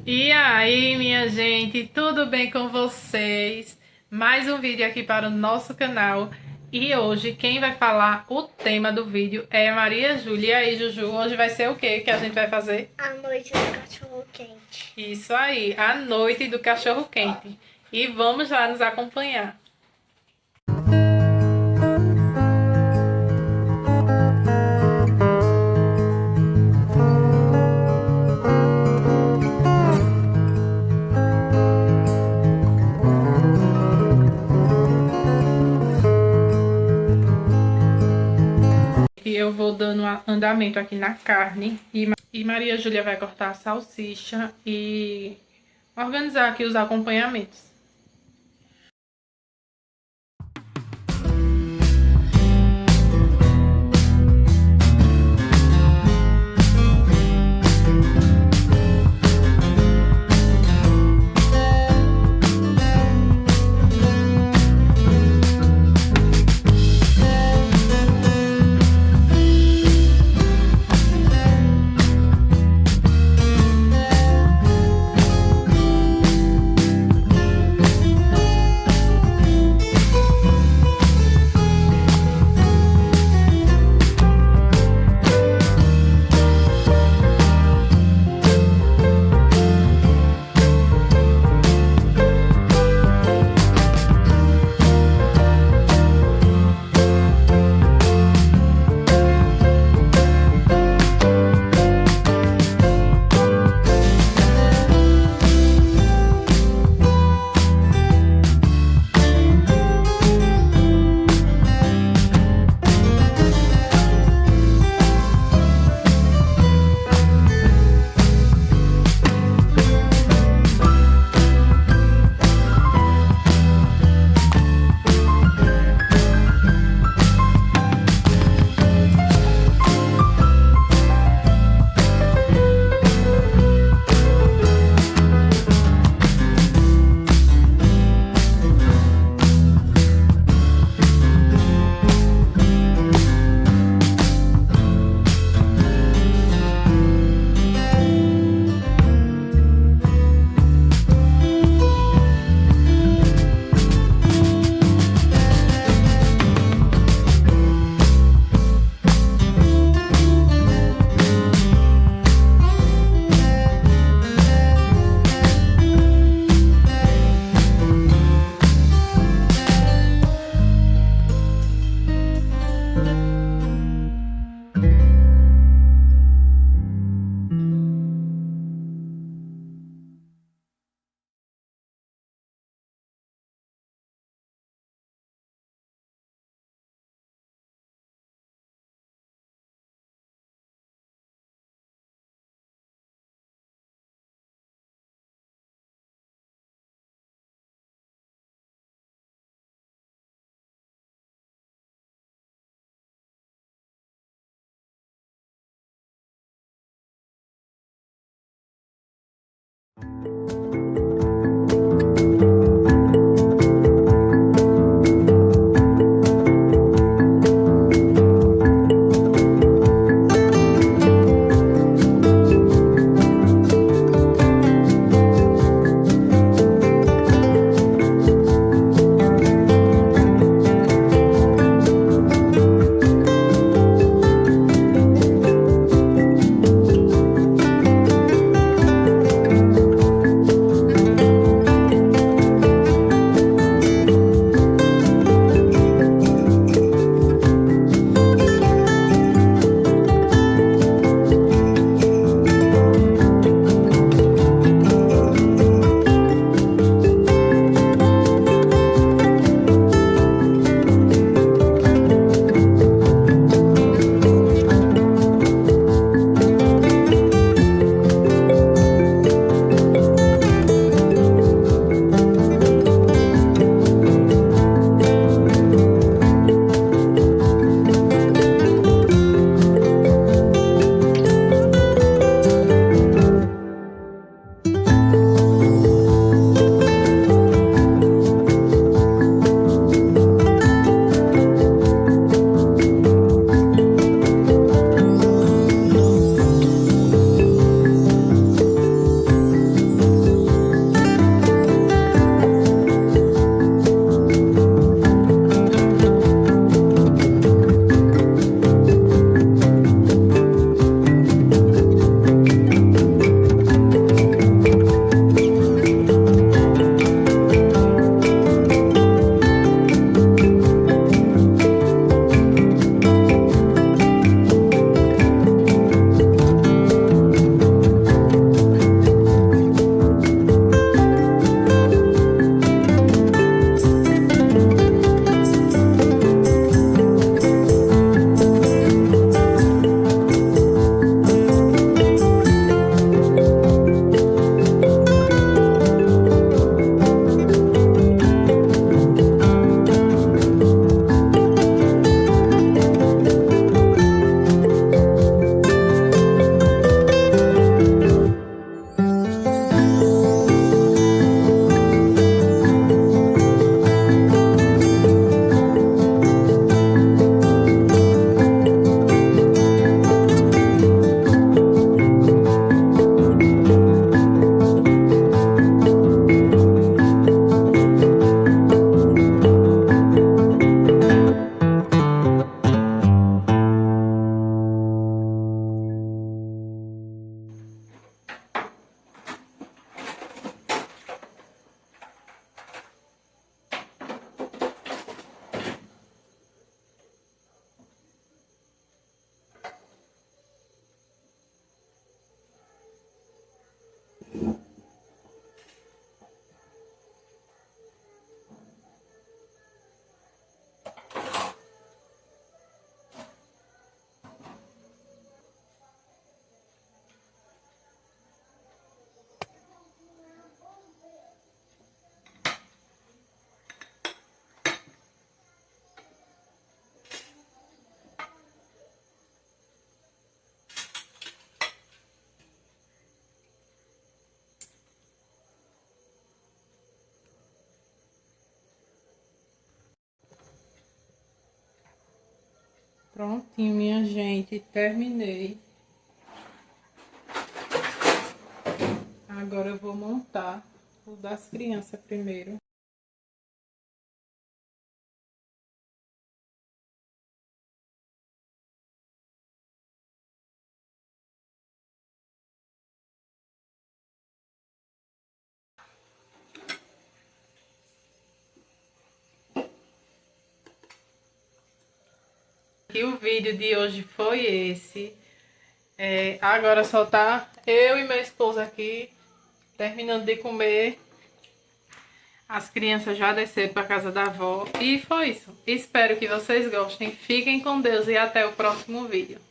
E aí, minha gente, tudo bem com vocês? Mais um vídeo aqui para o nosso canal. E hoje quem vai falar o tema do vídeo é a Maria Júlia. E aí, Juju, hoje vai ser o que a gente vai fazer? A noite do cachorro quente. Isso aí, a noite do cachorro quente. E vamos lá nos acompanhar. E eu vou dando andamento aqui na carne. E Maria Júlia vai cortar a salsicha e organizar aqui os acompanhamentos. Prontinho, minha gente, terminei. Agora eu vou montar o das crianças primeiro. E o vídeo de hoje foi esse. Agora só tá eu e meu esposo aqui terminando de comer. As crianças já desceram para casa da avó. E foi isso. Espero que vocês gostem. Fiquem com Deus e até o próximo vídeo.